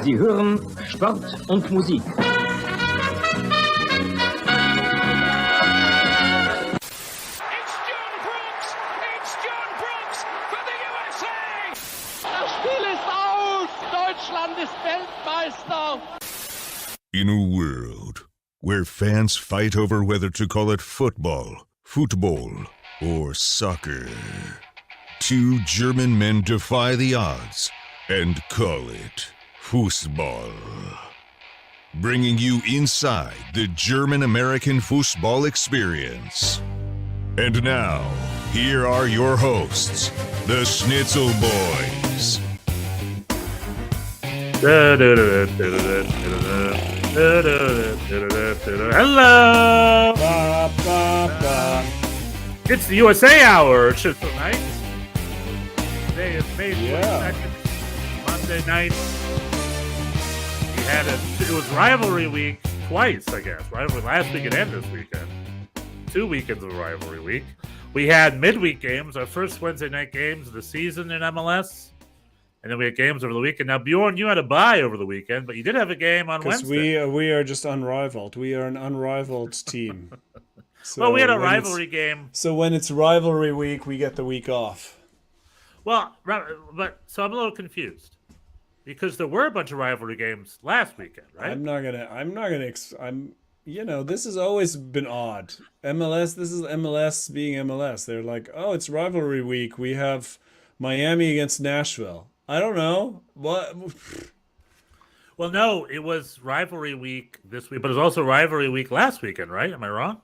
Sie hören Sport und Musik. It's John Brooks for the USA! Das Spiel ist aus! Deutschland ist Weltmeister! In a world where fans fight over whether to call it football, or soccer, two German men defy the odds and call it Fußball. Bringing you inside the German-American football experience. And now, here are your hosts, the Schnitzel Boys. Hello! It's the USA Hour, Schnitzel Night. Today is May 22nd, Monday night. It was rivalry week twice, I guess. Rivalry last weekend and this weekend. 2 weekends of rivalry week. We had midweek games, our first Wednesday night games of the season in MLS. And then we had games over the weekend. Now, Bjorn, you had a bye over the weekend, but you did have a game on Wednesday. Because we are just unrivaled. We are an unrivaled team. So well, we had a rivalry game. So when it's rivalry week, we get the week off. Well, so I'm a little confused. Because there were a bunch of rivalry games last weekend, right? This has always been odd. This is MLS being MLS. They're like, oh, it's rivalry week. We have Miami against Nashville. I don't know. What? Well, no, it was rivalry week this week, but it was also rivalry week last weekend, right? Am I wrong?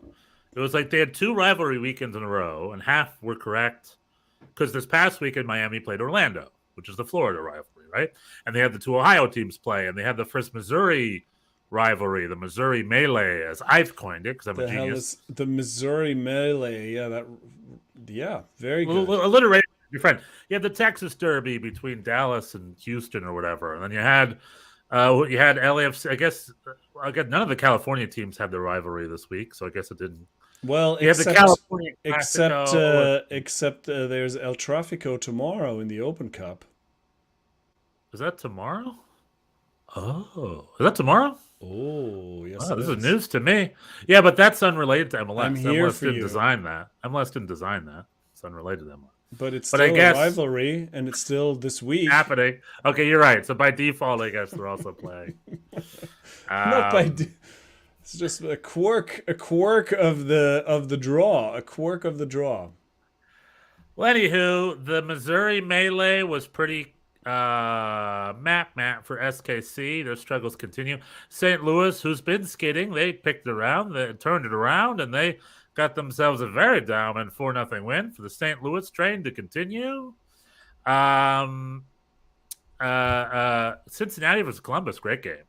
It was like they had 2 rivalry weekends in a row, and half were correct. Because this past weekend, Miami played Orlando, which is the Florida rivalry, right? And they had the 2 Ohio teams play, and they had the first Missouri rivalry, the Missouri Melee, as I've coined it, because I'm a genius. The Missouri Melee, very good. Alliteration, your friend. You had the Texas Derby between Dallas and Houston or whatever, and then you had LAFC. I guess none of the California teams had their rivalry this week, so I guess it didn't. Well, except there's El Tráfico tomorrow in the Open Cup. Is that tomorrow? Oh, is that tomorrow? Oh, yes. Wow, this is news to me. Yeah, but that's unrelated to MLS. I'm here MLS for didn't you. design that. MLS didn't design that. It's unrelated to MLS. But it's still a rivalry, and it's still this week happening. Okay, you're right. So by default, I guess they're also playing. Not by. It's just a quirk of the draw. A quirk of the draw. Well, anywho, the Missouri Melee was pretty map for SKC. Their struggles continue. St. Louis, who's been skidding, they picked it around, they turned it around, and they got themselves a very dominant 4-0 win for the St. Louis train to continue. Cincinnati versus Columbus, great game.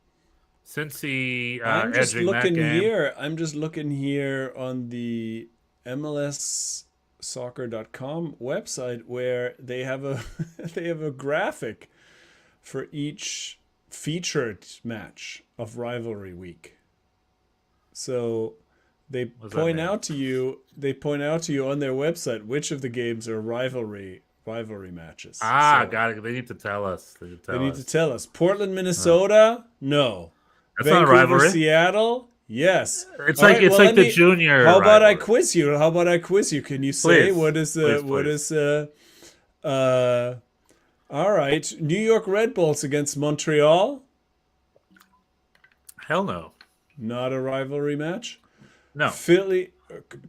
Cincy I'm just edging looking that game. here. I'm just looking here on the MLSsoccer.com website where they have a graphic for each featured match of rivalry week. So they point out to you on their website which of the games are rivalry matches. Got it. They need to tell us. They need to tell us. Portland, Minnesota? No. That's Vancouver, not a rivalry. Seattle? Yes. It's like the junior. How about rivalry. I quiz you? Can you say please. All right. New York Red Bulls against Montreal? Hell no. Not a rivalry match? No.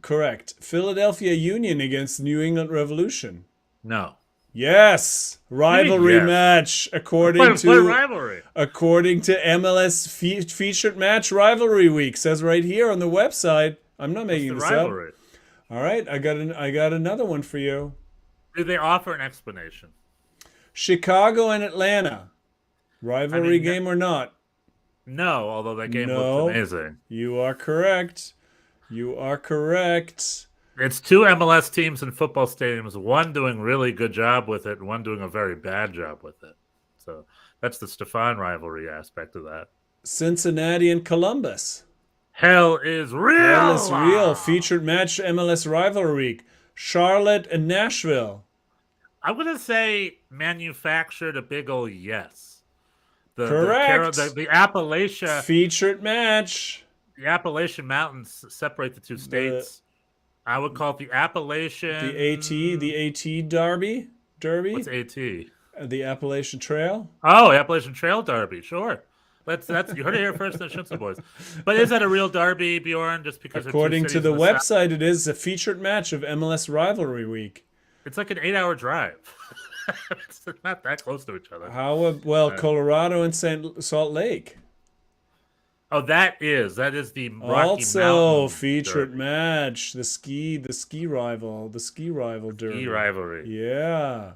Correct. Philadelphia Union against New England Revolution? No. Yes, rivalry match according to rivalry. According to MLS featured match rivalry week says right here on the website. I'm not making this rivalry? up. All right, I got another one for you. Did they offer an explanation? Chicago and Atlanta, rivalry game or not? No, although that game looked amazing. You are correct. It's 2 MLS teams in football stadiums, one doing really good job with it and one doing a very bad job with it. So that's the Stefan rivalry aspect of that. Cincinnati and Columbus. Hell is real. Hell is real. Featured match MLS rivalry week. Charlotte and Nashville. I'm going to say manufactured a big ol' yes. Correct. The Appalachia Featured match. The Appalachian Mountains separate the two states. I would call it the Appalachian. The AT Derby. What's AT? The Appalachian Trail. Oh, Appalachian Trail Derby. Sure. That's you heard it here first, the Schnitzel Boys. But is that a real derby, Bjorn? Just because according to the website, it is a featured match of MLS Rivalry Week. It's like an 8-hour drive. It's not that close to each other. Colorado and Salt Lake. Oh, that is the Rocky also Mountain featured derby. Match. The ski rival derby. Ski rivalry. Yeah.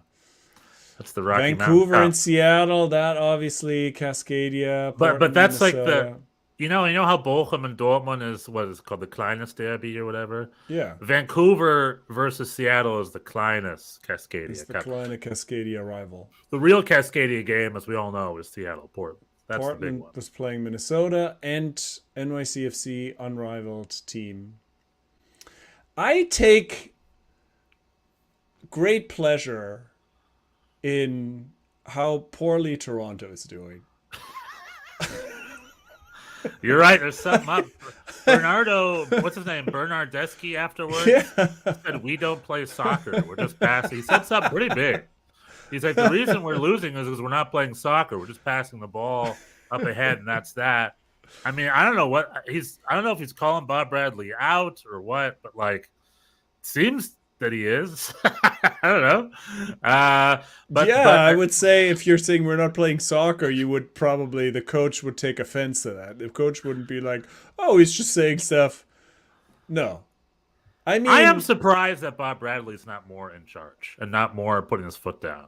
That's the Rocky Vancouver Mountain. and Seattle. That obviously Cascadia. But that's Minnesota. like you know how Bochum and Dortmund is what is called the Kleines Derby or whatever. Yeah. Vancouver versus Seattle is the Kleines Cascadia. It's the Kleine Cascadia rival. The real Cascadia game, as we all know, is Seattle Portland. That's Portland the big one. was playing Minnesota and NYCFC, unrivaled team. I take great pleasure in how poorly Toronto is doing. You're right. There's something up. Bernardo, what's his name? Bernardeschi afterwards said, "We don't play soccer. We're just passing." He said something pretty big. He's like, the reason we're losing is because we're not playing soccer. We're just passing the ball up ahead, and that's that. I mean, I don't know I don't know if he's calling Bob Bradley out or what, but like, seems that he is. I don't know. But I would say if you're saying we're not playing soccer, you would probably, the coach would take offense to that. The coach wouldn't be like, "Oh, he's just saying stuff." No. I mean, I am surprised that Bob Bradley's not more in charge and not more putting his foot down.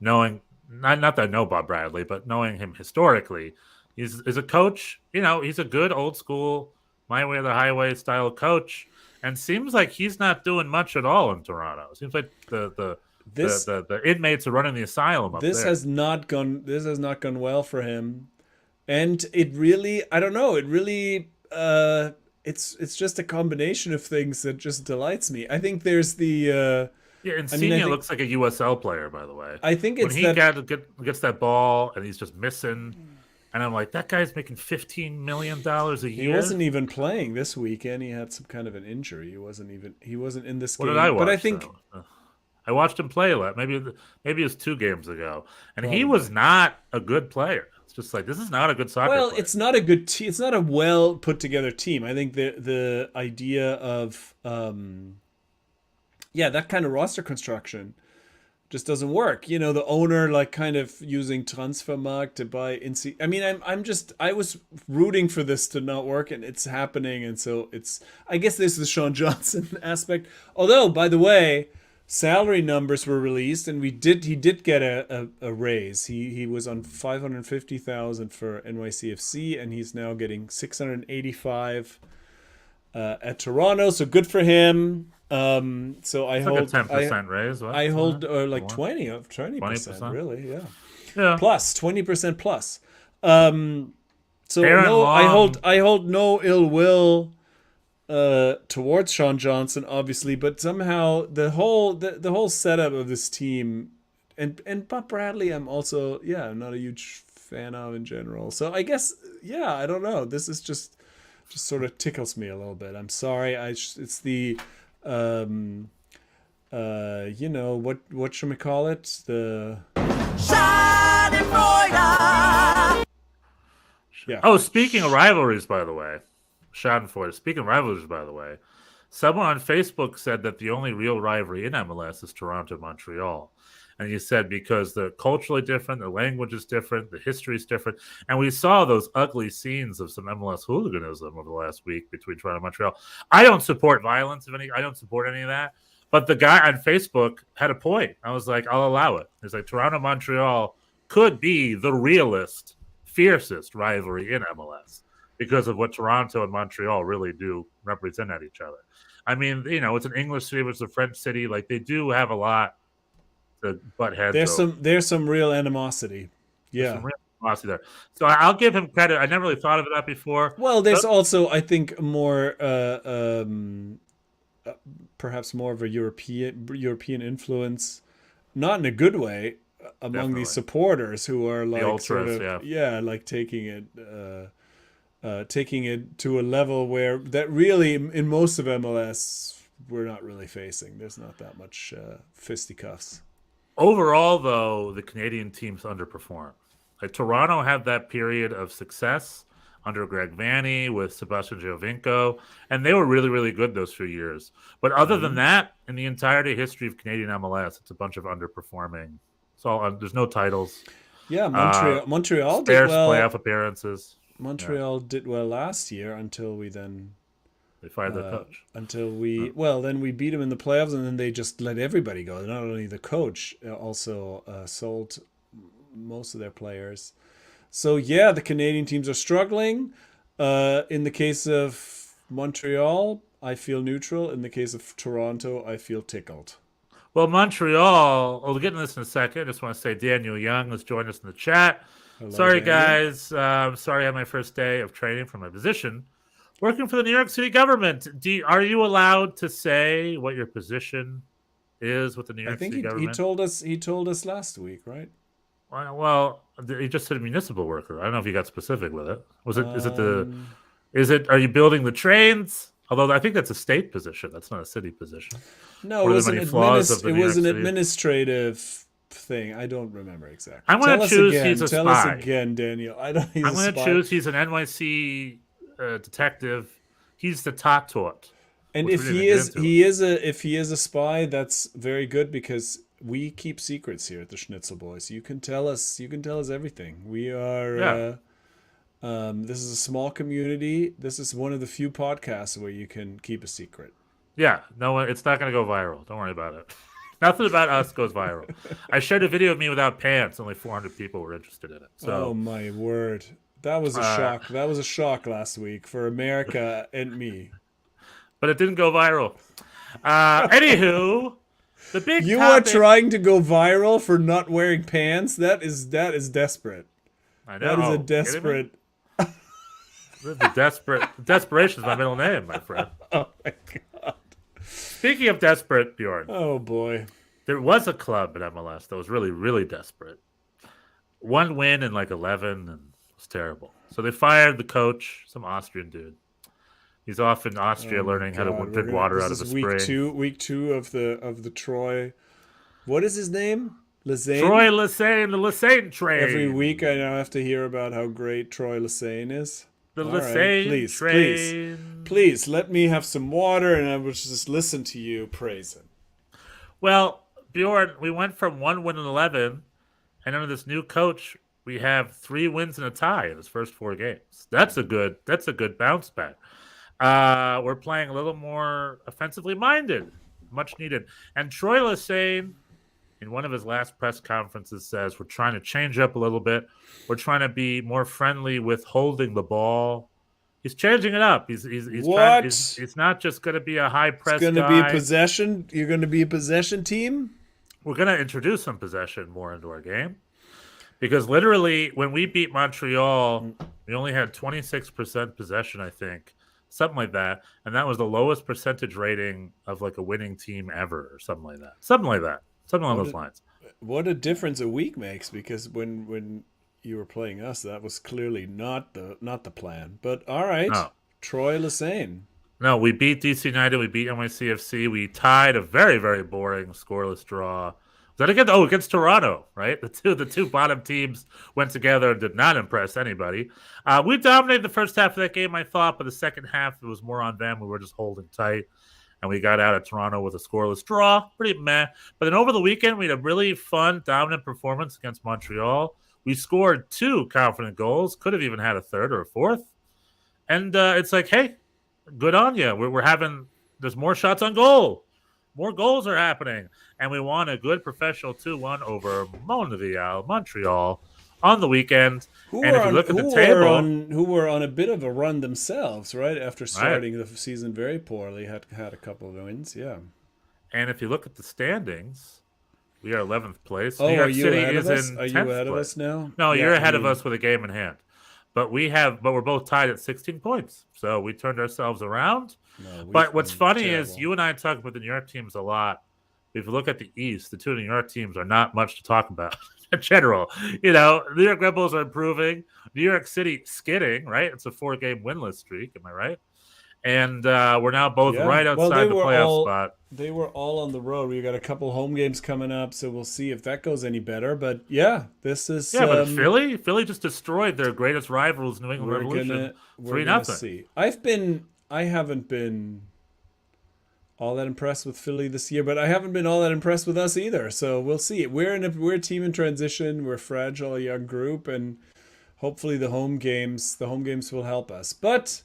Knowing, not that I know Bob Bradley, but knowing him historically, he's a coach. He's a good old school, my way or the highway style coach. And seems like he's not doing much at all in Toronto. It seems like the inmates are running the asylum up there. This has not gone well for him, and it really, I don't know. It really, it's just a combination of things that just delights me. I think there's the Insigne looks like a USL player, by the way. I think it's when he gets that ball and he's just missing. And I'm like, that guy's making $15 million a year. He wasn't even playing this weekend. He had some kind of an injury. He wasn't in this game. What did I watch? But I think I watched him play maybe it was 2 games ago, and he was not a good player. It's just like, this is not a good soccer player. It's not a good team. It's not a well put together team. I think the idea of that kind of roster construction just doesn't work. The owner like kind of using Transfermarkt to buy I mean, I was rooting for this to not work, and it's happening, and so I guess this is the Sean Johnson aspect. Although, by the way, salary numbers were released, and he did get a raise. He was on $550,000 for NYCFC, and he's now getting $685 at Toronto. So good for him. So I hold like a 10% raise. What? I hold like 20% really, yeah. Plus 20% plus. So Aaron no, Long. I hold no ill will towards Sean Johnson, obviously, but somehow the whole setup of this team and Bob Bradley, I'm also I'm not a huge fan of in general. So I guess I don't know. This is just sort of tickles me a little bit. I'm sorry. It's the what should we call it? The Oh, speaking of rivalries, by the way, Schadenfreude. Speaking of rivalries, by the way, someone on Facebook said that the only real rivalry in MLS is Toronto, Montreal. And he said because they're culturally different, the language is different, the history is different. And we saw those ugly scenes of some MLS hooliganism over the last week between Toronto and Montreal. I don't support violence I don't support any of that. But the guy on Facebook had a point. I was like, I'll allow it. He's like, Toronto, Montreal could be the realest, fiercest rivalry in MLS because of what Toronto and Montreal really do represent at each other. I mean, it's an English city, it's a French city. Like, they do have a lot to butt heads. There's some real animosity. Yeah. Some real animosity there. So I'll give him credit. I never really thought of that before. Well, there's also, I think, more perhaps more of a European influence, not in a good way, among these supporters who are like ultras, like taking it to a level where that really in most of MLS we're not really facing. There's not that much fisticuffs. Overall, though, the Canadian teams underperform. Like Toronto had that period of success under Greg Vanney with Sebastian Giovinco, and they were really, really good those few years. But other than that, in the entirety history of Canadian MLS, it's a bunch of underperforming. So there's no titles. Yeah, Montreal did sparse well. Playoff appearances. Montreal did well last year until we then they fired their coach. Then we beat them in the playoffs, and then they just let everybody go. Not only the coach, also sold most of their players. So yeah, the Canadian teams are struggling. In the case of Montreal, I feel neutral. In the case of Toronto, I feel tickled. Well, Montreal, we'll get into this in a second. I just want to say Daniel Young has joined us in the chat. Hello, sorry, Daniel. guys. Sorry I had my first day of training for my position. Working for the New York City government. Are you allowed to say what your position is with the New York City government? He told us last week, right? Well, he just said municipal worker. I don't know if you got specific with it. Are you building the trains? Although I think that's a state position. That's not a city position. No, it was an administrative thing. I don't remember exactly. I'm going to choose he's a spy. Tell us again, Daniel. I'm going to choose he's an NYC detective. He's the tot. And if he is a spy, that's very good because we keep secrets here at the Schnitzel Boys. You can tell us everything. We are this is a small community. This is one of the few podcasts where you can keep a secret. Yeah, no, it's not going to go viral. Don't worry about it. Nothing about us goes viral. I shared a video of me without pants. Only 400 people were interested in it. So, oh my word, that was a shock. That was a shock last week for America and me. But it didn't go viral. Anywho, the big you topic... are trying to go viral for not wearing pants. That is desperate. I know. That is a desperate. Desperation is my middle name, my friend. Oh my god. Speaking of desperate, Bjorn. Oh boy. There was a club in MLS that was really, really desperate. One win in like 11, and it was terrible. So they fired the coach, some Austrian dude. He's off in Austria learning how to drink water out of the spring. Week two of the Troy. What is his name? Lesesne? Troy Lesesne, the Lesesne train. Every week I now have to hear about how great Troy Lesesne is. The Lesesne train. Please, let me have some water and I will just listen to you praise him. Well, Bjorn, we went from 1 win in 11, and under this new coach, we have 3 wins and a tie in his first 4 games. That's a good bounce back. We're playing a little more offensively minded, much needed. And Troy Lesesne, in one of his last press conferences, says we're trying to change up a little bit. We're trying to be more friendly with holding the ball. He's changing it up. He's not just going to be a high press guy. It's going to be possession. You're going to be a possession team? We're going to introduce some possession more into our game. Because literally, when we beat Montreal, we only had 26% possession, I think. Something like that. And that was the lowest percentage rating of like a winning team ever or something like that. Something along those lines. What a difference a week makes, because when you were playing us, that was clearly not the plan. But all right, no. Troy Lesesne. No, we beat DC United. We beat NYCFC. We tied a very, very boring scoreless draw. Was that against Toronto, right? The two bottom teams went together and did not impress anybody. We dominated the first half of that game, I thought, but the second half it was more on them. We were just holding tight. And we got out of Toronto with a scoreless draw. Pretty meh. But then over the weekend, we had a really fun, dominant performance against Montreal. We scored 2 confident goals. Could have even had a third or a fourth. And it's like, hey, good on you. There's more shots on goal. More goals are happening. And we won a good professional 2-1 over Montreal on the weekend. Who were on a bit of a run themselves, right? After starting the season very poorly, had a couple of wins, yeah. And if you look at the standings, we are 11th place. Oh, New York are you City ahead of us? Are you ahead of us now? No, you're ahead of us with a game in hand. But we're both tied at 16 points. So we turned ourselves around. No, but what's funny is you and I talk about the New York teams a lot. If you look at the East, the 2 New York teams are not much to talk about. in general. New York Red Bulls are improving. New York City skidding, right? It's a 4-game winless streak. Am I right? And we're now both right outside the playoff spot. They were all on the road. We got a couple home games coming up, so we'll see if that goes any better. But yeah, this is but Philly just destroyed their greatest rivals, New England Revolution, 3-0. See, I haven't been all that impressed with Philly this year, but I haven't been all that impressed with us either. So we'll see. We're a team in transition. We're a fragile young group, and hopefully the home games will help us. But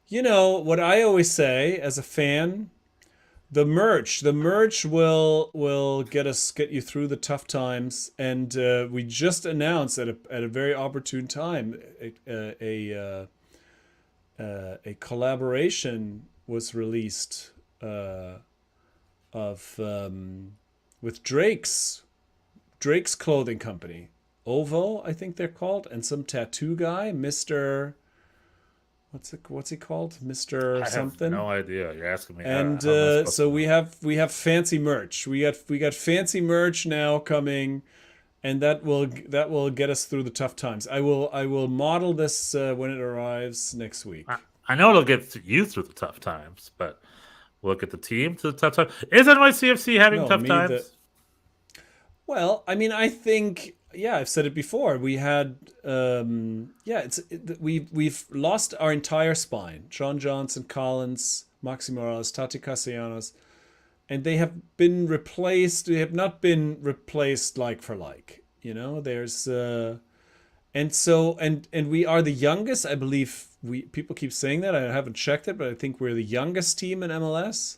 what I always say as a fan, the merch will get you through the tough times, and we just announced at a very opportune time a collaboration was released with Drake's clothing company, Ovo, I think they're called, and some tattoo guy, Mr. What's he called? Mr. something? I have no idea. You're asking me. And so we have fancy merch. We got fancy merch now coming, and that will get us through the tough times. I will model this when it arrives next week. I know it'll get you through the tough times, but we'll get the team to the tough times. Is NYCFC having tough times? Well, I mean, I think. Yeah, I've said it before. We had, we've lost our entire spine. Sean Johnson, Collins, Maxi Morales, Tati Castellanos, and they have been replaced. They have not been replaced like for like. There's, and we are the youngest. I believe people keep saying that. I haven't checked it, but I think we're the youngest team in MLS.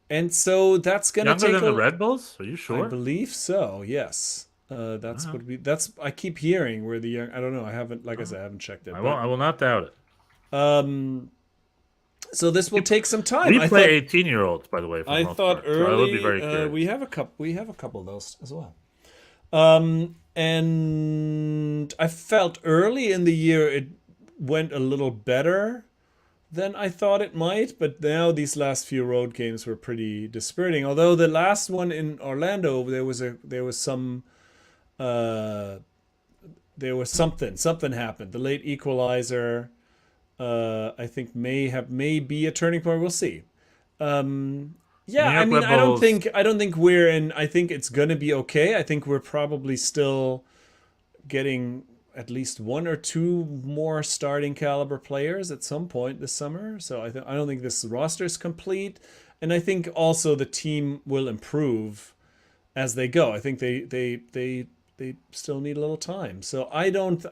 And so that's going to take younger than the Red Bulls. Are you sure? I believe so. Yes, that's. I keep hearing we're the young. I don't know. I haven't. Like I said, I haven't checked it. I will not doubt it. So this will take some time. We play 18-year-olds, by the way. I thought early. So I would be very curious. We have a couple of those as well. And I felt early in the year it went a little better than I thought it might, but now these last few road games were pretty dispiriting. Although the last one in Orlando, something happened. The late equalizer, I think may be a turning point. We'll see. I don't think we're in. I think it's gonna be okay. I think we're probably still getting at least one or two more starting caliber players at some point this summer. So I don't think this roster is complete, and I think also the team will improve as they go. I think they still need a little time. So I think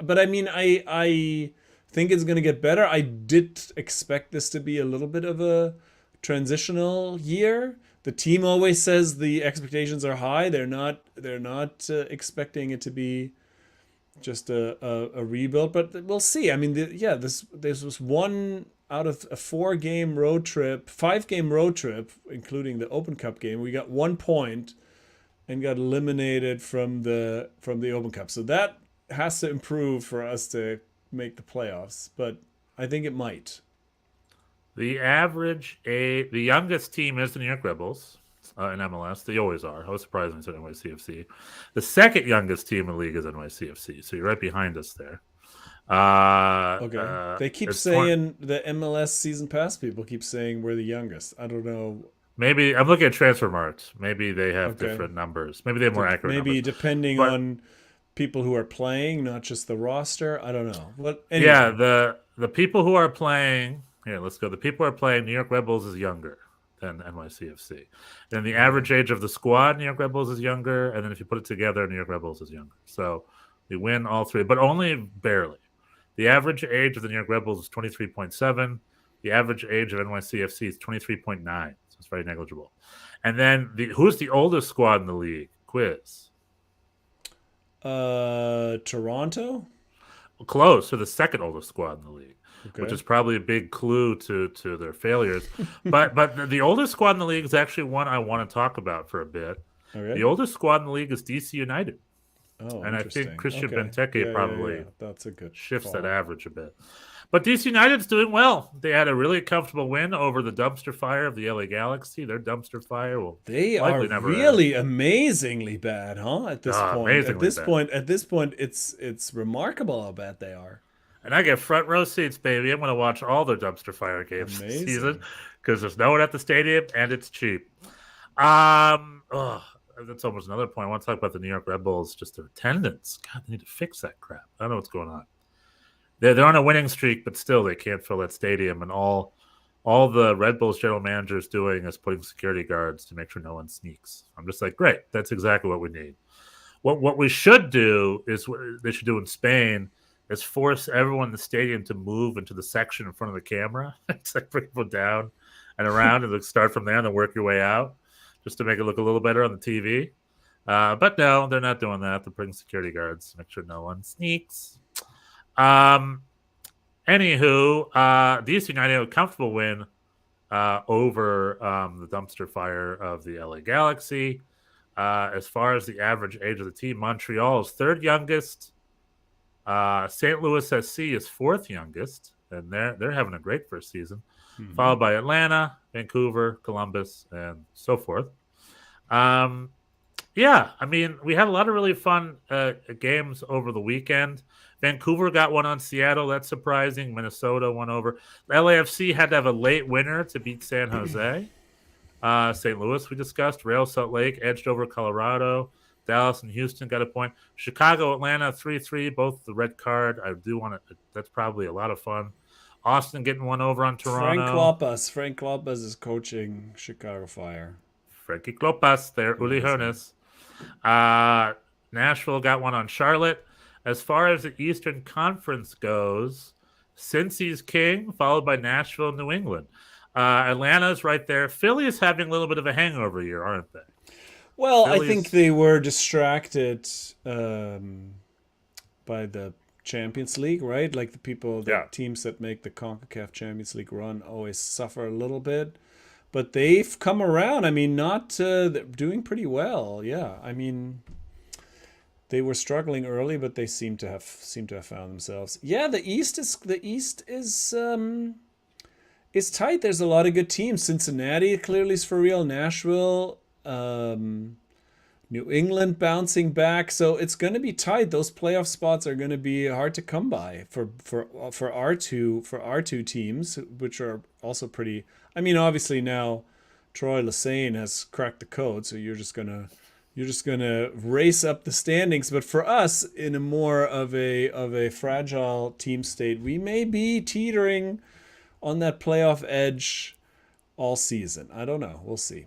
it's going to get better. I did expect this to be a little bit of a transitional year. The team always says the expectations are high. They're not expecting it to be just a rebuild, but we'll see. I mean, this was one out of a 5-game road trip, including the Open Cup game. We got 1 point and got eliminated from the Open Cup. So that has to improve for us to make the playoffs, but I think it might. The youngest team is the New York Red Bulls. In MLS, they always are. I was surprised when I said NYCFC. The second youngest team in the league is NYCFC, so you're right behind us there. Okay. They keep saying the MLS season pass people keep saying we're the youngest. I don't know. Maybe I'm looking at transfer marks. Maybe they have different numbers. Maybe they have more accurate numbers. Maybe depending on people who are playing, not just the roster. I don't know. But anyway. Yeah, the people who are playing. Here, let's go. The people who are playing New York Red Bulls is younger than NYCFC. And the average age of the squad, New York Red Bulls is younger. And then if you put it together, New York Red Bulls is younger. So we win all three, but only barely. The average age of the New York Red Bulls is 23.7. The average age of NYCFC is 23.9. So it's very negligible. And then who's the oldest squad in the league? Quiz. Toronto? Close. So the second oldest squad in the league. Okay. Which is probably a big clue to their failures. but the oldest squad in the league is actually one I want to talk about for a bit. Okay. The oldest squad in the league is DC United. Oh, and I think Christian Benteke probably That's a good shifts call. that average a bit. But DC United's doing well. They had a really comfortable win over the dumpster fire of the LA Galaxy. Their dumpster fire will They are likely never really amazingly bad, huh? At this point, amazingly bad. at this point, it's remarkable how bad they are. And I get front row seats, baby. I'm going to watch all their dumpster fire games this season because there's no one at the stadium and it's cheap. That's almost another point. I want to talk about the New York Red Bulls, just their attendance. God, they need to fix that crap. I don't know what's going on. They're on a winning streak, but still they can't fill that stadium. And all the Red Bulls general manager is doing is putting security guards to make sure no one sneaks. I'm just like, great. That's exactly what we need. What we should do is they should do in Spain is force everyone in the stadium to move into the section in front of the camera. It's like bring people down and around and start from there and then work your way out just to make it look a little better on the TV. But no, they're not doing that. They're putting security guards to make sure no one sneaks. Anywho, DC United had a comfortable win over the dumpster fire of the LA Galaxy. As far as the average age of the team, Montreal is third youngest. St. Louis SC is fourth youngest, and they're having a great first season, followed by Atlanta, Vancouver, Columbus, and so forth. Yeah, I mean, we had a lot of really fun games over the weekend. Vancouver got one on Seattle. That's surprising. Minnesota won over. LAFC had to have a late winner to beat San Jose. St. Louis, we discussed. Real Salt Lake edged over Colorado. Dallas and Houston got a point. Chicago, Atlanta, 3-3, both the red card. I do want to. That's probably a lot of fun. Austin getting one over on Toronto. Frank Klopas is coaching Chicago Fire. Frankie Klopas there, Uli Hoeneß. Nashville got one on Charlotte. As far as the Eastern Conference goes, Cincy's king, followed by Nashville and New England. Atlanta's right there. Philly is having a little bit of a hangover year, aren't they? Well, Philly's... I think they were distracted by the Champions League, right? Like the teams that make the CONCACAF Champions League run always suffer a little bit. But they've come around. I mean, they're doing pretty well. Yeah, I mean, they were struggling early, but they seem to have found themselves. Yeah, the East is tight. There's a lot of good teams. Cincinnati clearly is for real. Nashville, New England bouncing back. So it's going to be tight. Those playoff spots are going to be hard to come by for our two teams, which are also pretty. I mean, obviously now Troy Lesesne has cracked the code, so you're just gonna race up the standings. But for us, in a more of a fragile team state, we may be teetering on that playoff edge all season. I don't know. We'll see.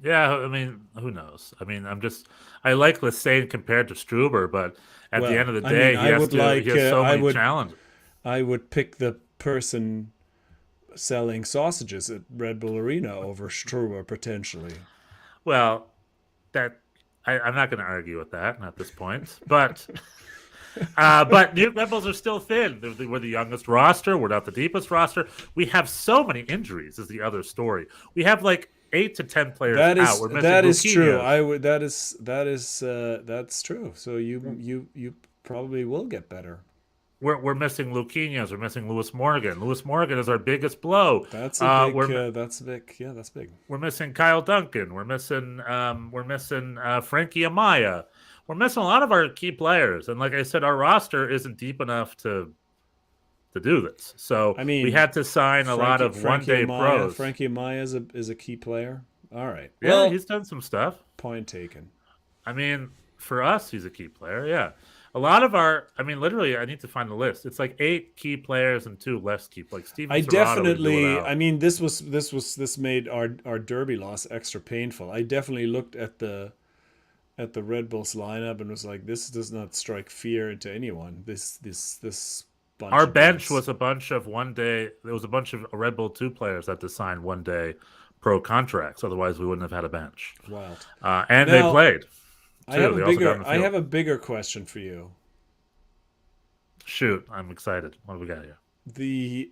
Yeah, I mean, who knows? I mean, I like Lesesne compared to Struber, but at the end of the day, he has so many challenges. I would pick the person selling sausages at Red Bull Arena over Struber potentially. Well, I'm not going to argue with that at this point, but New Red Bulls are still thin. We're the youngest roster. We're not the deepest roster. We have so many injuries. Is the other story. We have like 8 to 10 players out. That is true. That's true. So you probably will get better. We're missing Luquinhas. We're missing Lewis Morgan. Lewis Morgan is our biggest blow. That's big. Yeah, that's big. We're missing Kyle Duncan. We're missing Frankie Amaya. We're missing a lot of our key players. And like I said, our roster isn't deep enough to do this. So I mean, we had to sign a lot of one-day pros. Frankie Amaya is a key player. All right. Yeah, well, he's done some stuff. Point taken. I mean, for us, he's a key player. Yeah. A lot of literally, I need to find the list. It's like 8 key players and 2 less key. Like Steven Serrato this made our derby loss extra painful. I definitely looked at the Red Bulls lineup and was like, this does not strike fear into anyone. This bunch. Our bench was a bunch of one-day. There was a bunch of Red Bull 2 players that signed one-day pro contracts. Otherwise, we wouldn't have had a bench. Wild. And they played. I have a bigger question for you. Shoot, I'm excited. What do we got here? The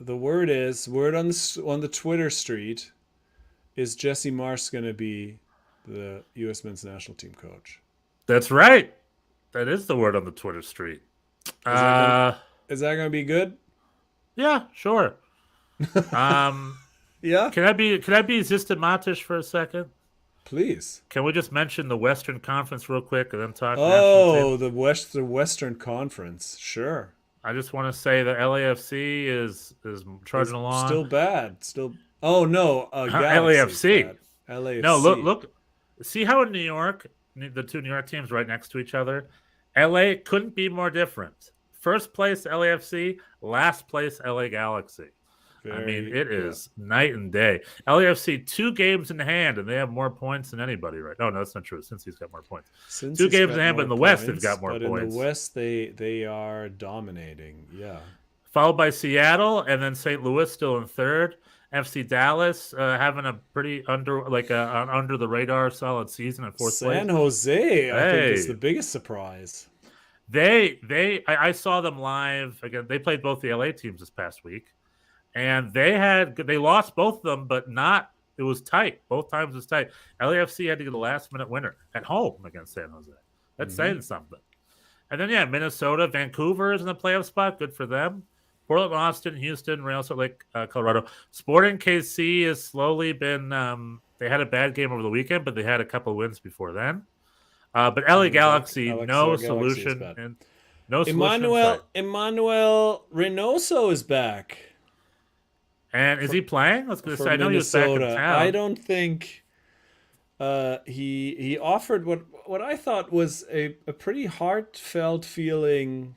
word on the Twitter street is Jesse Marsch going to be the U.S. men's national team coach? That's right. That is the word on the Twitter street. Is that going to be good? Yeah, sure. Um, Yeah, can I be systematisch for a second? please. Can we just mention the Western Conference real quick and then talk national team? Oh, the Western Conference. Sure. I just want to say that LAFC is Is trudging along. still bad. Still. Oh no, Galaxy is LAFC. bad. No, LAFC. look. See how in New York, the two New York teams right next to each other. LA couldn't be more different. First place LAFC, last place LA Galaxy. I mean, Very. it Yeah. is night and day. LAFC 2 games in hand, and they have more points than anybody right. No, that's not true. Since he's got more points, Since two he's games in got hand, but more in the West they've points, got more but in the points. West they are dominating. Yeah. Followed by Seattle, and then St. Louis still in third. FC Dallas having a pretty an under the radar solid season in fourth place. San Jose, I think, is Hey, the biggest surprise. I saw them live again. They played both the LA teams this past week, and they lost both of them, but not. It was tight. Both times it was tight. LAFC had to get a last minute winner at home against San Jose. That's saying something. And then Minnesota, Vancouver is in the playoff spot. Good for them. Portland, Austin, Houston, Real Salt Lake, Colorado. Sporting KC has slowly been. They had a bad game over the weekend, but they had a couple wins before then. But LA Galaxy, no Galaxy is solution bad. and no solution in sight. Emmanuel Reynoso is back And is he playing? I was going to for say, I know he was back in Minnesota. town. I don't think he offered what I thought was a pretty heartfelt feeling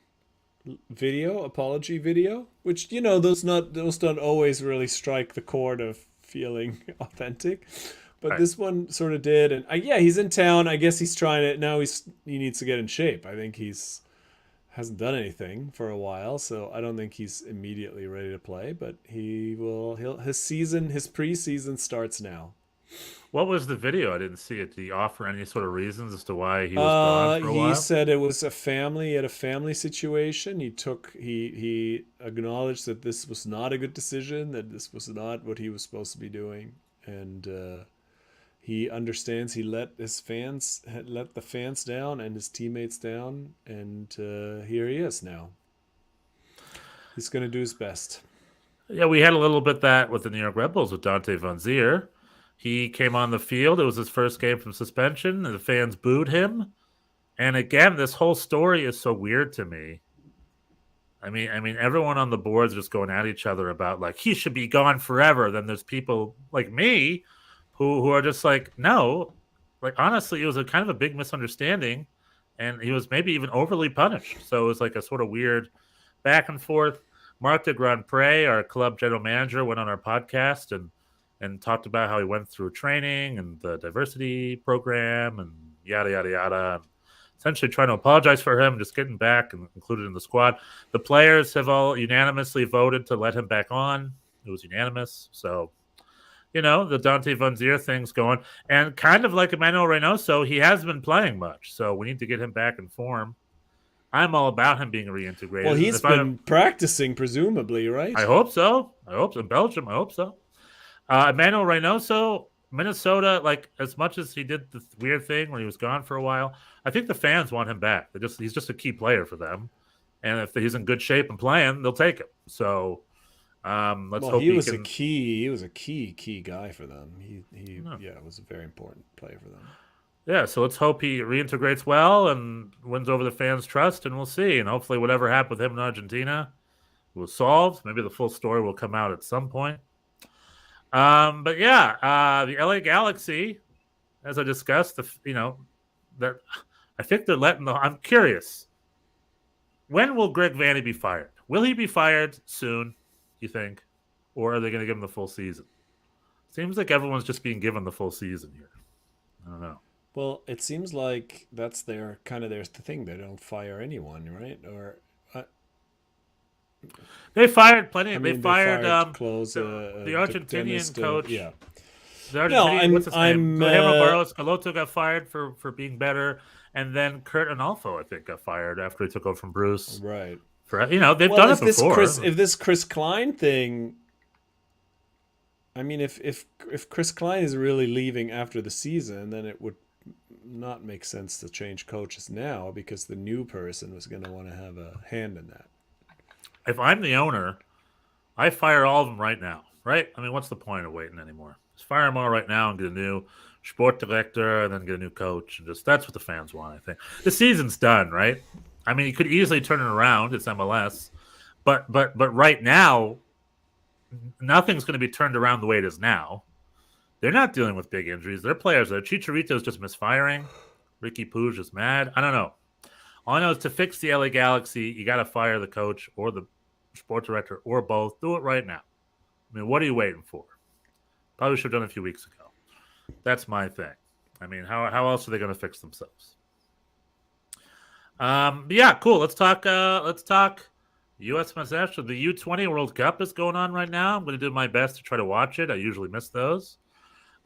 apology video, which those don't always really strike the chord of feeling authentic, but Right. this one sort of did. And yeah, he's in town. I guess he's trying to now. He needs to get in shape. I think hasn't done anything for a while, so I don't think he's immediately ready to play. But his preseason starts now. What was the video? I didn't see it. Did he offer any sort of reasons as to why he was gone for a He while? said it was a family situation. He acknowledged that this was not a good decision, that this was not what he was supposed to be doing, and he understands he let the fans down and his teammates down, and here he is now. He's going to do his best. Yeah, we had a little bit that with the New York Red Bulls with Dante Van Zier. He came on the field. It was his first game from suspension. And the fans booed him. And again, this whole story is so weird to me. I mean, everyone on the boards just going at each other about like he should be gone forever. Then there's people like me who are just like, no, like honestly, it was a kind of a big misunderstanding, and he was maybe even overly punished. So it was like a sort of weird back and forth. Marc de Grand Pre, our club general manager, went on our podcast and talked about how he went through training and the diversity program and yada yada yada. And essentially trying to apologize for him, just getting back and included in the squad. The players have all unanimously voted to let him back on. It was unanimous. So, the Dante Van Zier thing's going. And kind of like Emmanuel Reynoso, he hasn't been playing much. So we need to get him back in form. I'm all about him being reintegrated. Well, he's been practicing, presumably, right? I hope so. In Belgium, I hope so. Emmanuel Reynoso, Minnesota, like as much as he did the weird thing when he was gone for a while, I think the fans want him back. He's just a key player for them, and if he's in good shape and playing, they'll take him. So let's hope he was can... He was a key guy for them. He was a very important player for them. Yeah, so let's hope he reintegrates well and wins over the fans' trust, and we'll see. And hopefully, whatever happened with him in Argentina was solved. Maybe the full story will come out at some point. But yeah, the LA Galaxy, as I discussed, that I think they're letting I'm curious. When will Greg Vanney be fired? Will he be fired soon, you think? Or are they going to give him the full season? Seems like everyone's just being given the full season here. I don't know. Well, it seems like that's their thing. They don't fire anyone, right? Or they fired plenty. They fired the Argentinian coach. Yeah. The Argentinian, what's his name? Guillermo Barros Caloto got fired for being better, and then Kurt Analfo, I think, got fired after he took over from Bruce. Right. They've done it before. If this Chris Klein thing, I mean, if Chris Klein is really leaving after the season, then it would not make sense to change coaches now because the new person was going to want to have a hand in that. If I'm the owner, I fire all of them right now, right? I mean, what's the point of waiting anymore? Just fire them all right now and get a new sport director and then get a new coach. And just that's what the fans want, I think. The season's done, right? I mean, you could easily turn it around. It's MLS. But right now, nothing's going to be turned around the way it is now. They're not dealing with big injuries. Their players are. Chicharito's just misfiring. Ricky Pooge is mad. I don't know. All I know is to fix the LA Galaxy, you got to fire the coach or the sport director or both. Do it right now. I mean, what are you waiting for? Probably should have done it a few weeks ago. That's my thing. I mean, how else are they going to fix themselves? Yeah, cool. Let's talk. U.S. Men's National. The U20 World Cup is going on right now. I'm going to do my best to try to watch it. I usually miss those.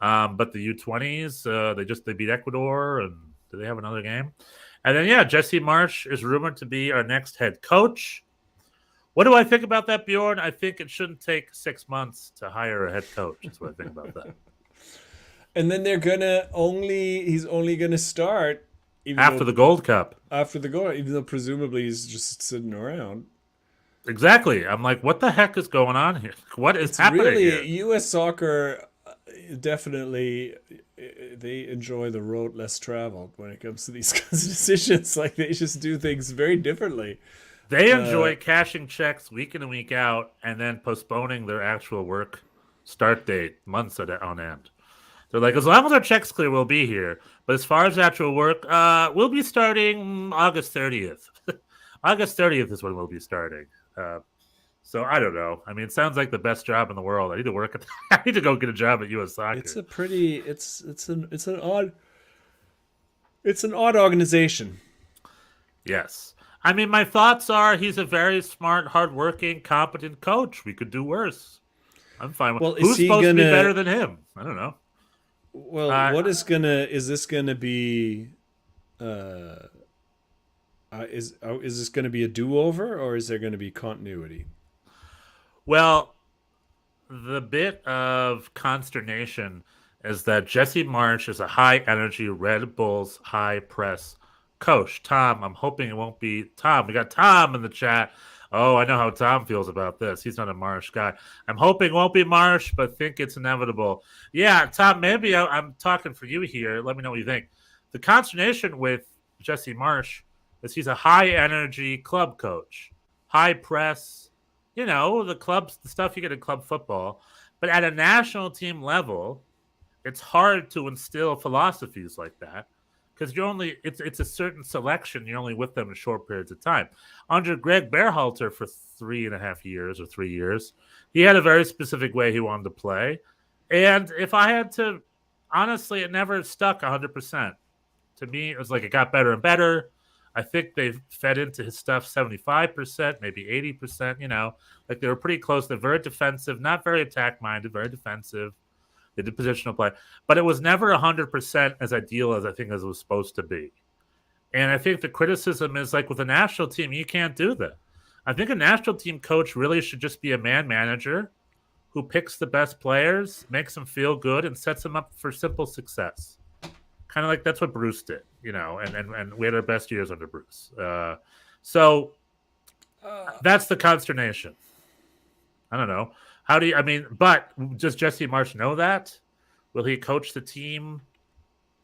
But the U20s, they beat Ecuador, and do they have another game? And then, yeah, Jesse Marsch is rumored to be our next head coach. What do I think about that, Bjorn? I think it shouldn't take 6 months to hire a head coach. That's what I think about that. And then he's only gonna start After the Gold Cup. After the Gold, even though presumably he's just sitting around. Exactly. I'm like, what the heck is going on here? What is happening really, here? U.S. soccer definitely, they enjoy the road less traveled when it comes to these kinds of decisions. Like, they just do things very differently. They enjoy cashing checks week in and week out and then postponing their actual work start date months on end. They're like, as long as our check's clear, we'll be here. But as far as actual work, we'll be starting August 30th. August 30th is when we'll be starting. So I don't know. I mean, it sounds like the best job in the world. I need to work at. I need to go get a job at U.S. Soccer. It's a pretty. It's an odd organization. Yes. I mean, my thoughts are he's a very smart, hardworking, competent coach. We could do worse. I'm fine with. Well, who's supposed to be better than him? I don't know. Well, is this gonna be? Is this going to be a do-over, or is there going to be continuity? Well, the bit of consternation is that Jesse Marsch is a high-energy Red Bulls high-press coach. Tom, I'm hoping it won't be Tom. We got Tom in the chat. Oh, I know how Tom feels about this. He's not a Marsch guy. I'm hoping it won't be Marsch, but think it's inevitable. Yeah, Tom, maybe I'm talking for you here. Let me know what you think. The consternation with Jesse Marsch is he's a high-energy club coach. High press, the stuff you get in club football. But at a national team level, it's hard to instill philosophies like that because it's a certain selection. You're only with them in short periods of time. Under Greg Berhalter for 3.5 years or 3 years, he had a very specific way he wanted to play. And if I had to, honestly, it never stuck 100%. To me, it was like it got better and better. I think they fed into his stuff 75%, maybe 80%, like they were pretty close. They're very defensive, not very attack-minded, very defensive. They did positional play. But it was never 100% as ideal as I think as it was supposed to be. And I think the criticism is like with a national team, you can't do that. I think a national team coach really should just be a man manager who picks the best players, makes them feel good, and sets them up for simple success. Kind of like that's what Bruce did, and we had our best years under Bruce. So that's the consternation. I don't know. But does Jesse Marsch know that? Will he coach the team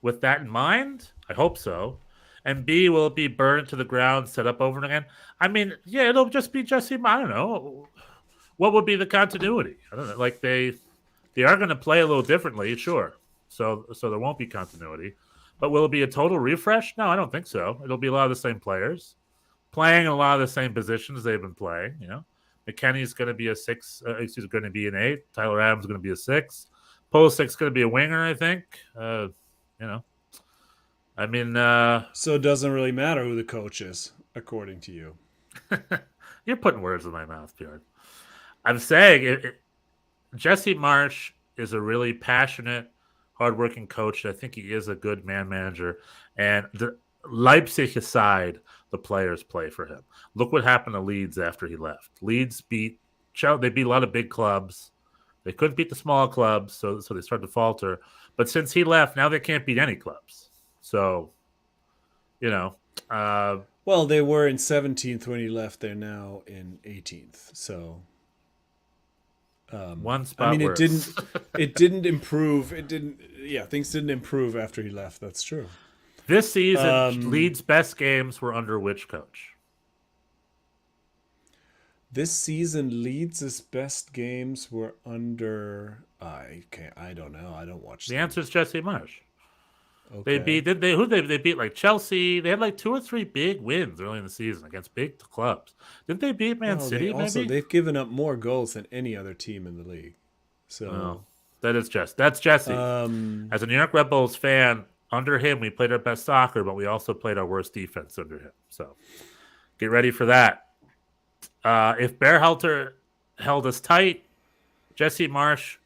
with that in mind? I hope so. And B, will it be burned to the ground, set up over and again? I mean, yeah, it'll just be Jesse. I don't know. What would be the continuity? I don't know. Like they are going to play a little differently, sure. So there won't be continuity. But will it be a total refresh? No, I don't think so. It'll be a lot of the same players playing in a lot of the same positions they've been playing. McKennie's going to be a 6. He's going to be an 8. Tyler Adams is going to be a 6. Pulisic's going to be a winger, I think. I mean, so it doesn't really matter who the coach is, according to you. You're putting words in my mouth, Bjorn. I'm saying Jesse Marsch is a really passionate, hardworking coach. I think he is a good man manager. And Leipzig aside, the players play for him. Look what happened to Leeds after he left. Leeds beat a lot of big clubs. They couldn't beat the small clubs, so they started to falter. But since he left, now they can't beat any clubs. So, well, they were in 17th when he left. They're now in 18th. So One spot. I mean, worse. it didn't improve. Things didn't improve after he left. That's true. This season, Leeds' best games were under which coach? This season, Leeds' best games were under. I don't know. I don't watch. The answer is Jesse Marsh. Okay. They beat like Chelsea. They had like 2 or 3 big wins early in the season against big clubs. Didn't they beat Man City? Maybe they've given up more goals than any other team in the league. So that's Jesse. As a New York Red Bulls fan, under him we played our best soccer, but we also played our worst defense under him. So get ready for that. If Berhalter held us tight, Jesse Marsh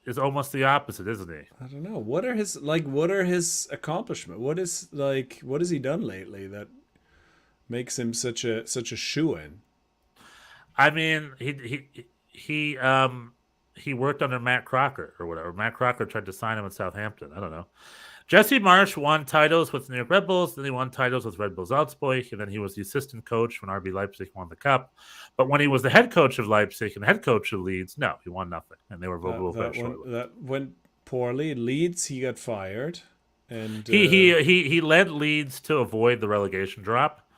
is almost the opposite, isn't he? I don't know. What are his accomplishments? What has he done lately that makes him such a shoo-in? I mean, he worked under Matt Crocker or whatever. Matt Crocker tried to sign him at Southampton. I don't know. Jesse Marsh won titles with New York Red Bulls, then he won titles with Red Bull Salzburg, and then he was the assistant coach when RB Leipzig won the cup. But when he was the head coach of Leipzig and the head coach of Leeds, no, he won nothing, and they were that went poorly. Leeds, he got fired, and he led Leeds to avoid the relegation drop,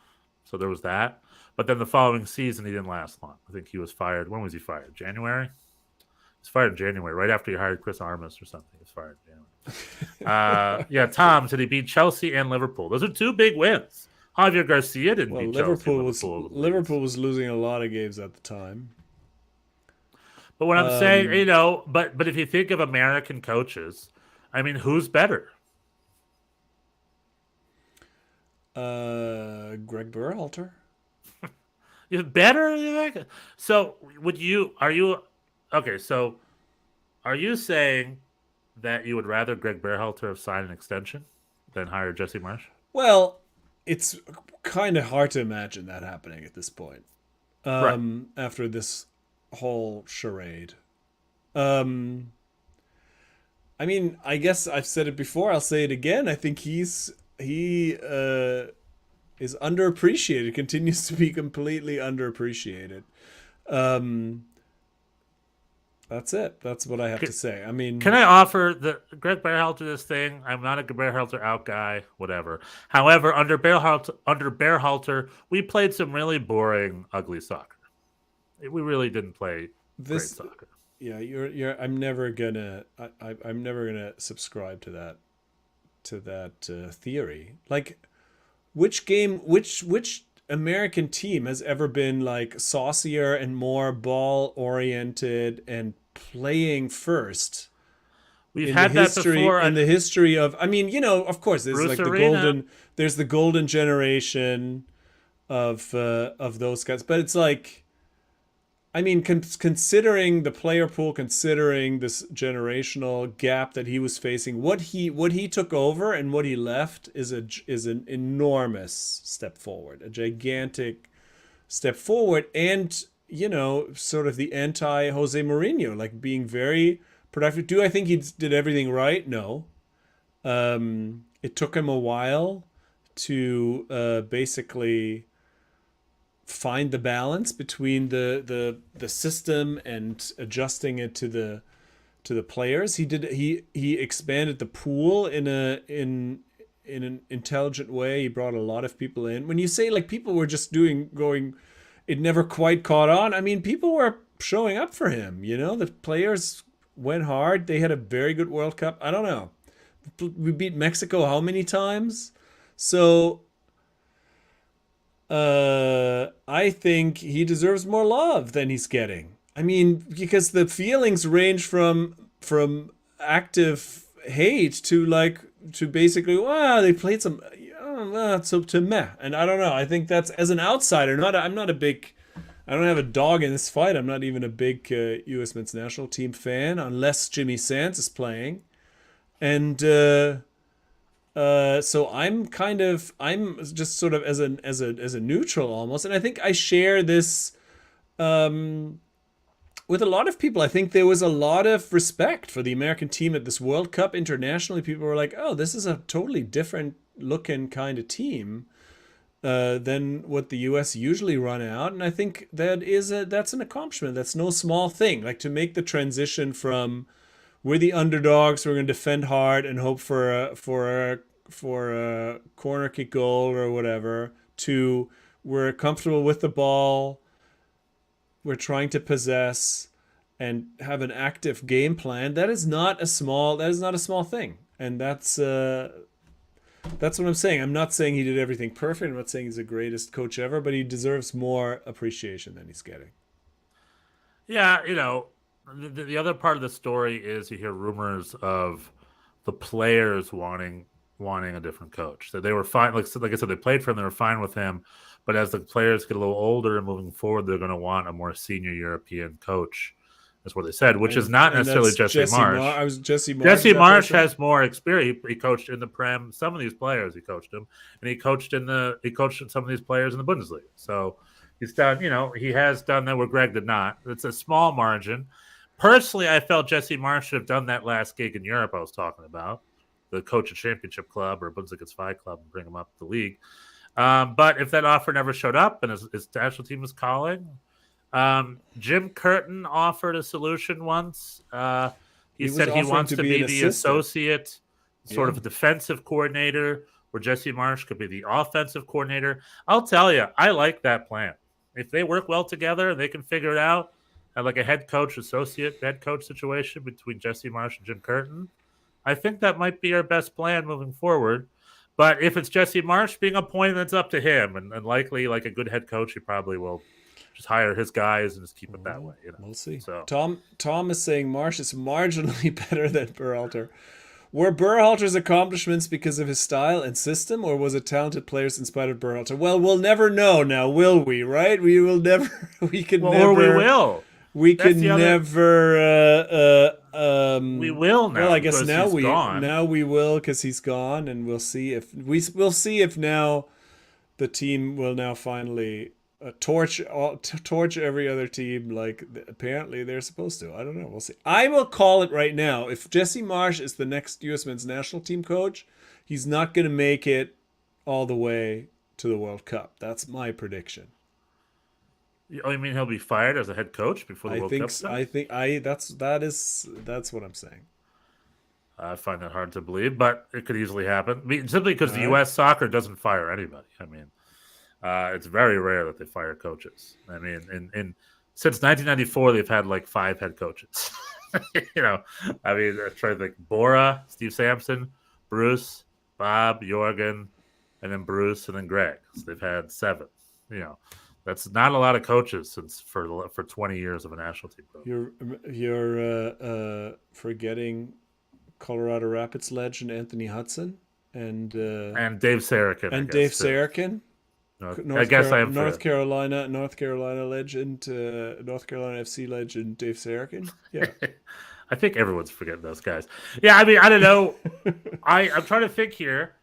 so there was that. But then the following season, he didn't last long. I think he was fired. When was he fired? January. He was fired in January, right after he hired Chris Armas or something. He was fired in January. Tom said he beat Chelsea and Liverpool. Those are 2 big wins. Javier Garcia didn't beat Chelsea. Liverpool was losing a lot of games at the time. But what I'm saying, but if you think of American coaches, I mean, who's better? Greg Berhalter. You're better? So are you saying that you would rather Greg Berhalter have signed an extension than hire Jesse Marsh? Well, it's kind of hard to imagine that happening at this point. After this whole charade. I mean, I guess I've said it before. I'll say it again. I think he is underappreciated. Continues to be completely underappreciated. That's it. That's what I have to say. I mean, can I offer the Greg Berhalter this thing? I'm not a Berhalter out guy, whatever. However, under Berhalter, we played some really boring, ugly soccer. We really didn't play great soccer. Yeah, I'm never gonna subscribe to that theory. Like, which American team has ever been like saucier and more ball oriented and playing first? We've had that before in the history of. I mean, of course, there's Bruce like Arena. the golden generation of those guys, but it's like, I mean, considering the player pool, considering this generational gap that he was facing, what he took over and what he left is an enormous step forward, a gigantic step forward, and sort of the anti Jose Mourinho, like being very productive. Do I think he did everything right? No. It took him a while to basically find the balance between the system and adjusting it to the players. He expanded the pool in an intelligent way. He brought a lot of people in. When you say like people were just going, it never quite caught on. I mean, people were showing up for him. The players went hard. They had a very good World Cup. I don't know. We beat Mexico how many times? So I think he deserves more love than he's getting. I mean, because the feelings range from active hate to basically, wow, they played some, to meh. And I don't know. I think that's, as an outsider, I'm not a big, I don't have a dog in this fight. I'm not even a big U.S. men's national team fan, unless Jimmy Sands is playing. And so I'm just sort of as a neutral almost, and I think I share this with a lot of people. I think there was a lot of respect for the American team at this World Cup internationally. People were like, "Oh, this is a totally different looking kind of team." than what the U.S. usually run out, and I think that's an accomplishment. That's no small thing. Like to make the transition from we're the underdogs, we're going to defend hard and hope for a corner kick goal or whatever, to we're comfortable with the ball, we're trying to possess and have an active game plan. That is not a small thing, and that's what I'm saying. I'm not saying he did everything perfect. I'm not saying he's the greatest coach ever, but he deserves more appreciation than he's getting. Yeah, the other part of the story is you hear rumors of the players wanting a different coach. That they were fine, like I said, they played for him. They were fine with him, but as the players get a little older and moving forward, they're going to want a more senior European coach. That's what they said, which is not necessarily Jesse Marsch. Jesse Marsch. Jesse Marsch has more experience. He coached in the Prem. Some of these players he coached them, and he coached some of these players in the Bundesliga. So he's done. He has done that where Greg did not. It's a small margin. Personally, I felt Jesse Marsch should have done that last gig in Europe I was talking about, the coach a championship club or Bundesliga 5 club and bring him up the league. But if that offer never showed up and his national team was calling. Jim Curtin offered a solution once. He said he wants to be the associate sort of defensive coordinator, where Jesse Marsch could be the offensive coordinator. I'll tell you, I like that plan. If they work well together and they can figure it out, like a head coach situation between Jesse Marsch and Jim Curtin, I think that might be our best plan moving forward. But if it's Jesse Marsch being appointed, it's up to him. And likely, like a good head coach, he probably will just hire his guys and just keep it that way. We'll see. So Tom is saying Marsch is marginally better than Berhalter. Were Berhalter's accomplishments because of his style and system, or was it talented players in spite of Berhalter? Well, we'll never know now, will we? Right? We will never. We can never. Or we will. We can never. We will now. Well, I guess now we will, because he's gone, and we'll see if now the team will now finally torch every other team like apparently they're supposed to. I don't know. We'll see. I will call it right now. If Jesse Marsch is the next U.S. men's national team coach, he's not going to make it all the way to the World Cup. That's my prediction. Oh, you mean he'll be fired as a head coach before the World Cup? That's what I'm saying. I find that hard to believe, but it could easily happen. Simply because the U.S. soccer doesn't fire anybody. I mean, it's very rare that they fire coaches. I mean, since 1994, they've had like 5 head coaches. I try to think: Bora, Steve Sampson, Bruce, Bob, Jorgen, and then Bruce, and then Greg. So they've had 7. That's not a lot of coaches for 20 years of a national team program. You're forgetting Colorado Rapids legend Anthony Hudson and Dave Sarakin. And Dave Sarakin. North Carolina legend, North Carolina FC legend Dave Sarakin. Yeah. I think everyone's forgetting those guys. Yeah, I mean, I don't know. I'm trying to think here.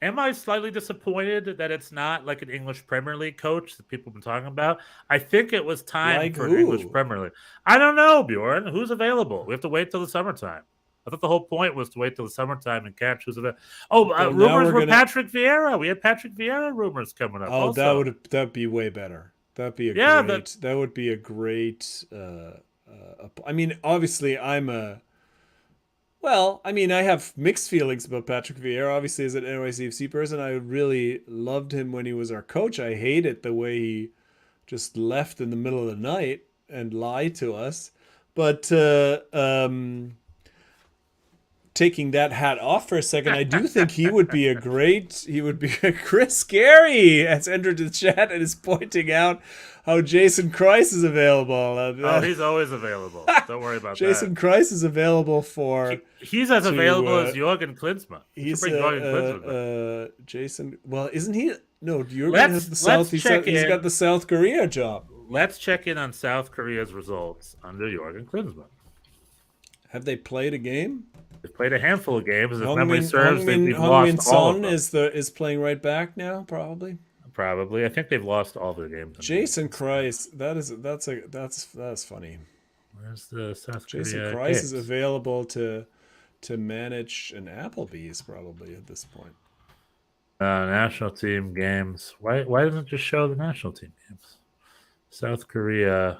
Am I slightly disappointed that it's not like an English Premier League coach that people have been talking about? I think it was time for an English Premier League. I don't know, Bjorn. Who's available? We have to wait till the summertime. I thought the whole point was to wait till the summertime and catch who's available. Rumors were Patrick Vieira. We had Patrick Vieira rumors coming up. Oh, also. That'd be way better. That would be a great. I mean, obviously, I have mixed feelings about Patrick Vieira. Obviously, as an NYCFC person, I really loved him when he was our coach. I hated the way he just left in the middle of the night and lied to us. But taking that hat off for a second, I do think he would be a Chris Gary has entered the chat and is pointing out how Jason Kreis is available. He's always available. Don't worry about Jason Kreis is available for. He's as available as Jürgen Klinsmann. Jason. Well, isn't he? No, Jürgen has the South. He's got the South Korea job. Let's check in on South Korea's results under Jürgen Klinsmann. Have they played a game? They've played a handful of games. If memory serves, they've lost all of them. is playing right back now, probably. Probably. I think they've lost all their games. Jason Kreis, that's funny. Where's the South Korea? Jason Kreis is available to manage an Applebee's probably at this point. National team games. Why doesn't it just show the national team games? South Korea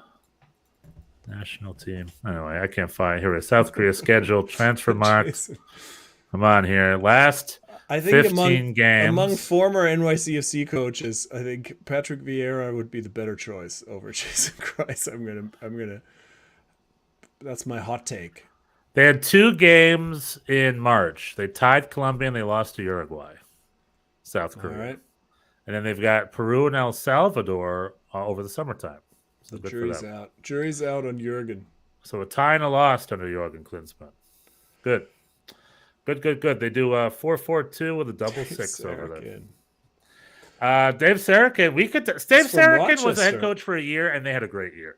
national team. Anyway, I can't find. Here it is. South Korea schedule, transfer marks. Jason. Come on here. Last I think 15 games. among former NYCFC coaches, I think Patrick Vieira would be the better choice over Jason Kreis. I'm gonna. That's my hot take. They had 2 games in March. They tied Colombia and they lost to Uruguay, South Korea. All right. And then they've got Peru and El Salvador over the summertime. So The jury's out. Jury's out on Jurgen. So a tie and a loss under Jurgen Klinsmann. Good. Good. They do 4-4-2 with a double 6 over there. Dave Sarakin. Dave Sarakin was a head coach for a year, and they had a great year.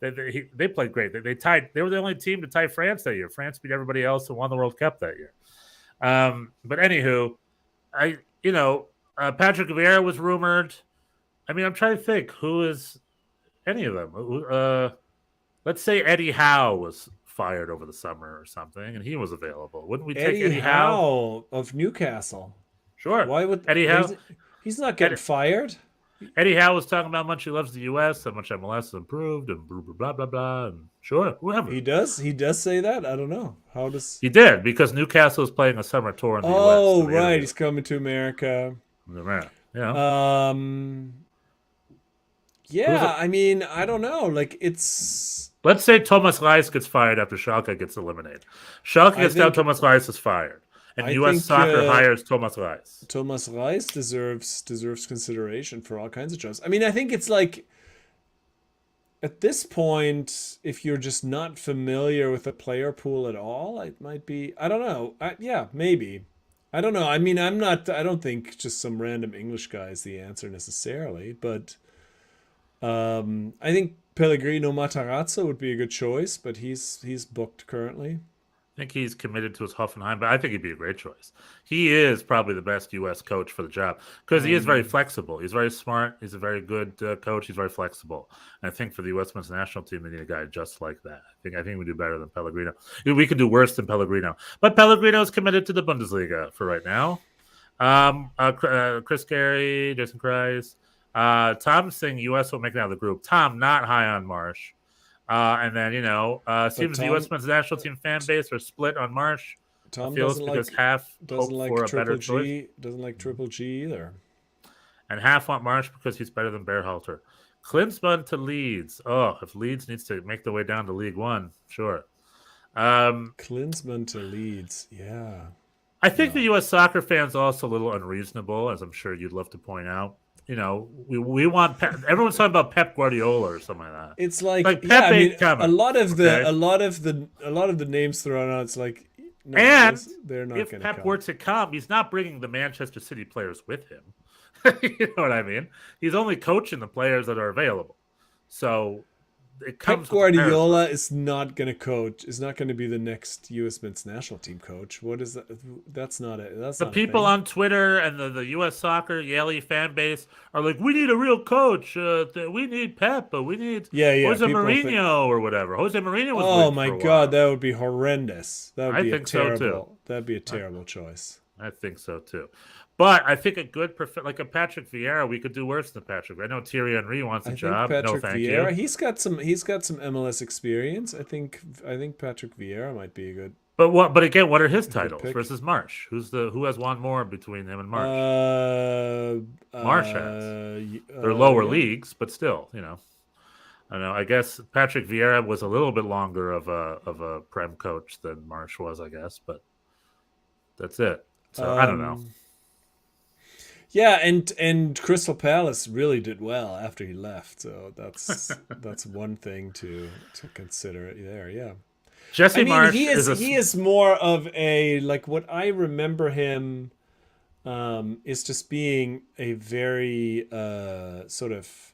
They played great. They tied. They were the only team to tie France that year. France beat everybody else and won the World Cup that year. But anywho, Patrick Vieira was rumored. I mean, I'm trying to think who is any of them. Let's say Eddie Howe was fired over the summer or something, and he was available. Wouldn't we take Eddie Howe of Newcastle? Sure. Why would Eddie Howe? He's not getting fired. Eddie Howe was talking about how much he loves the U.S., how much MLS has improved, and blah blah blah. And sure, whoever he does say that. I don't know how does he did because Newcastle is playing a summer tour in the U.S. Oh, right, he's coming to America. Yeah. Yeah, I mean, I don't know. Like, it's... Let's say Thomas Reis gets fired after Schalke gets eliminated. Schalke gets down, Thomas Reis is fired. And U.S. Soccer hires Thomas Reis. Thomas Reis deserves consideration for all kinds of jobs. I mean, I think it's like... At this point, if you're just not familiar with the player pool at all, it might be... I don't know. Yeah, maybe. I don't know. I mean, I don't think just some random English guy is the answer necessarily, but... I think Pellegrino Matarazzo would be a good choice, but he's booked currently. I think he's committed to his Hoffenheim, but I think he'd be a great choice. He is probably the best U.S. coach for the job because he is very flexible. He's very smart. He's a very good coach. He's very flexible. And I think for the U.S. men's national team, they need a guy just like that. I think we do better than Pellegrino. We could do worse than Pellegrino, but Pellegrino is committed to the Bundesliga for right now. Chris Carey, Jason Kreis. Tom's saying U.S. will make it out of the group. Tom, not high on Marsh. And then, seems the U.S. men's national team fan base are split on Marsh. Tom doesn't like Triple G. Doesn't like Triple G either. And half want Marsh because he's better than Berhalter. Klinsmann to Leeds. Oh, if Leeds needs to make their way down to League One, sure. Klinsmann to Leeds, yeah. I think the U.S. soccer fans are also a little unreasonable, as I'm sure you'd love to point out. We want everyone's talking about Pep Guardiola or something like that. It's like Pep ain't coming. a lot of the names thrown out. It's like they're not going to come. If Pep were to come, he's not bringing the Manchester City players with him. You know what I mean? He's only coaching the players that are available. So it comes. Pep Guardiola is not going to coach. Is not going to be the next U.S. men's national team coach. What is that? That's not it. That's the not people on Twitter and the U.S. soccer Yale fan base are like, we need a real coach. We need Pep, but we need Jose Mourinho or whatever. Jose Mourinho was. Oh my God, that would be horrendous. That would be terrible. So too. That'd be a terrible choice. I think so too. But I think a good, like a Patrick Vieira, we could do worse than Patrick. I know Thierry Henry wants a job. Patrick thank Vieira, you. He's got some MLS experience. I think Patrick Vieira might be a good. But again, what are his titles versus Marsh? Who has won more between him and Marsh? Marsh has. They're lower leagues, but still, I don't know. I guess Patrick Vieira was a little bit longer of a Prem coach than Marsh was, I guess, but that's it. So I don't know. Yeah, and Crystal Palace really did well after he left, so that's one thing to consider there. Yeah, Jesse Marsh he is more of a, like, what I remember him is just being a very sort of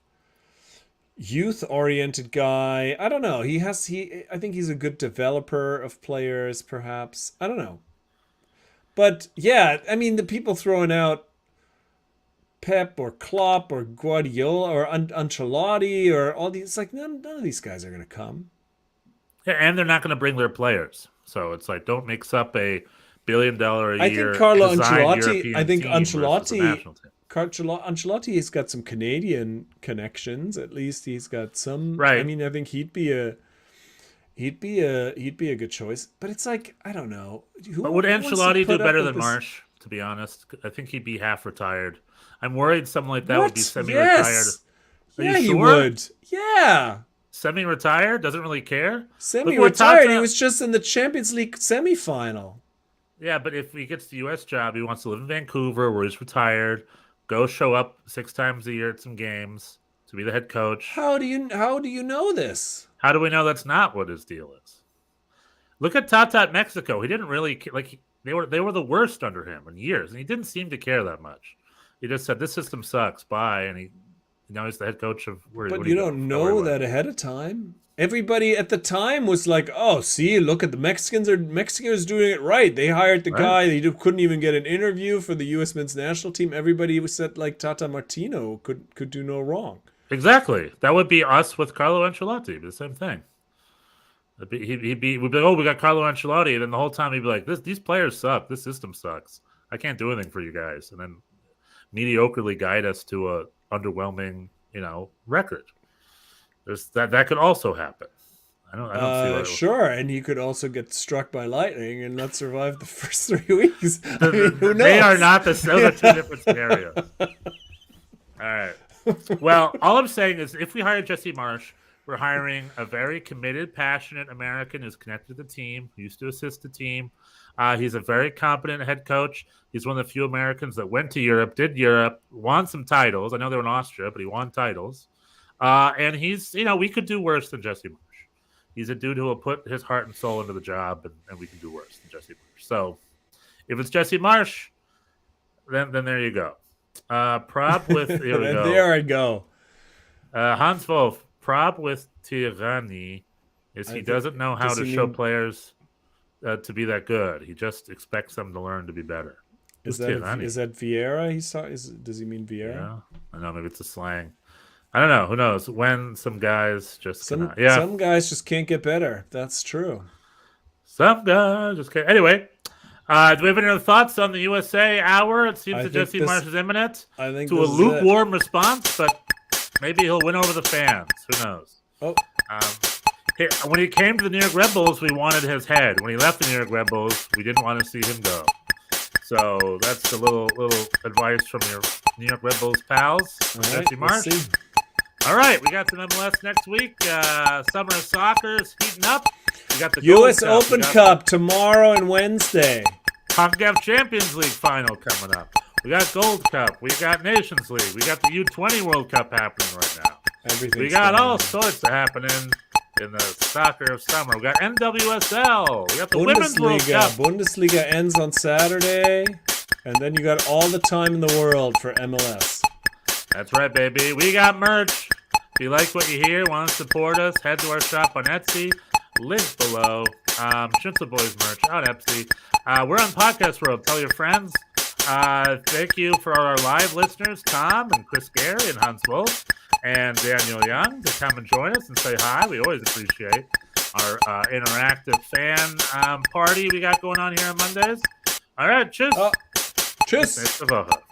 youth-oriented guy. I don't know. I think he's a good developer of players, perhaps. I don't know. But yeah, I mean, the people throwing out Pep or Klopp or Guardiola or Ancelotti or all these, like, none of these guys are going to come. Yeah, and they're not going to bring their players. So it's like, don't mix up a billion a I year. think Carlo designed Ancelotti. European I think team versus the national team. Ancelotti has got some Canadian connections. At least he's got some. Right. I mean, I think he'd be a good choice. But it's like, I don't know. But would Ancelotti do better than Marsh? To be honest, I think he'd be half retired. I'm worried something like that would be semi-retired. Yes. Are Yeah, you he sure? would. Yeah. Semi-retired, doesn't really care. Semi-retired. He was just in the Champions League semi-final. Yeah, but if he gets the U.S. job, he wants to live in Vancouver, where he's retired. Go show up 6 times a year at some games to be the head coach. How do you know this? How do we know that's not what his deal is? Look at Tata at Mexico. He didn't really like. They were the worst under him in years, and he didn't seem to care that much. He just said, "This system sucks." Bye, and now he's the head coach of where. But you don't know that ahead of time. Everybody at the time was like, "Oh, see, look at the Mexicans doing it right. They hired the guy. They couldn't even get an interview for the U.S. men's national team. Everybody was said like Tata Martino could do no wrong." Exactly. That would be us with Carlo Ancelotti. The same thing. We'd be like, "Oh, we got Carlo Ancelotti," and then the whole time he'd be like, "These players suck. This system sucks. I can't do anything for you guys." And then mediocrely guide us to a underwhelming, record. There's that could also happen. I don't see what sure, and he could also get struck by lightning and not survive the first 3 weeks. Who knows? They are not those are two different scenarios. All right. Well, all I'm saying is, if we hire Jesse Marsh, we're hiring a very committed, passionate American who's connected to the team, who used to assist the team. He's a very competent head coach. He's one of the few Americans that went to Europe, did Europe, won some titles. I know they were in Austria, but he won titles. And he's, we could do worse than Jesse Marsh. He's a dude who will put his heart and soul into the job, and we can do worse than Jesse Marsh. So if it's Jesse Marsh, then there you go. Prob with, here we go. There I go. Hans Wolf. Prob with Tirani is he doesn't know how to show players to be that good. He just expects them to learn to be better. Is that Vieira? Does he mean Vieira? Yeah, I know. Maybe it's a slang. I don't know. Who knows? When some guys just some guys just can't get better. That's true. Some guys just can't. Anyway, do we have any other thoughts on the USA Hour? It seems that Jesse Marsh is imminent to a lukewarm response, but maybe he'll win over the fans. Who knows? Oh. When he came to the New York Red Bulls, we wanted his head. When he left the New York Red Bulls, we didn't want to see him go. So that's a little advice from your New York Red Bulls pals, Jesse Marsh. All right, we got some MLS next week. Summer of soccer is heating up. We got the U.S. Open Cup tomorrow and Wednesday. CONCACAF Champions League final coming up. We got Gold Cup. We got Nations League. We got the U20 World Cup happening right now. We got all sorts of happening in the soccer of summer. We got NWSL. We got the Women's World Cup. Bundesliga ends on Saturday, and then you got all the time in the world for MLS. That's right, baby. We got merch. If you like what you hear, want to support us, head to our shop on Etsy. Link below. Schnitzel Boys merch on Etsy. We're on Podcast World. Tell your friends. Thank you for our live listeners, Tom and Chris Gary and Hans Wolf and Daniel Young, to come and join us and say hi. We always appreciate our interactive fan party we got going on here on Mondays. All right, cheers. Cheers. Nächste Woche.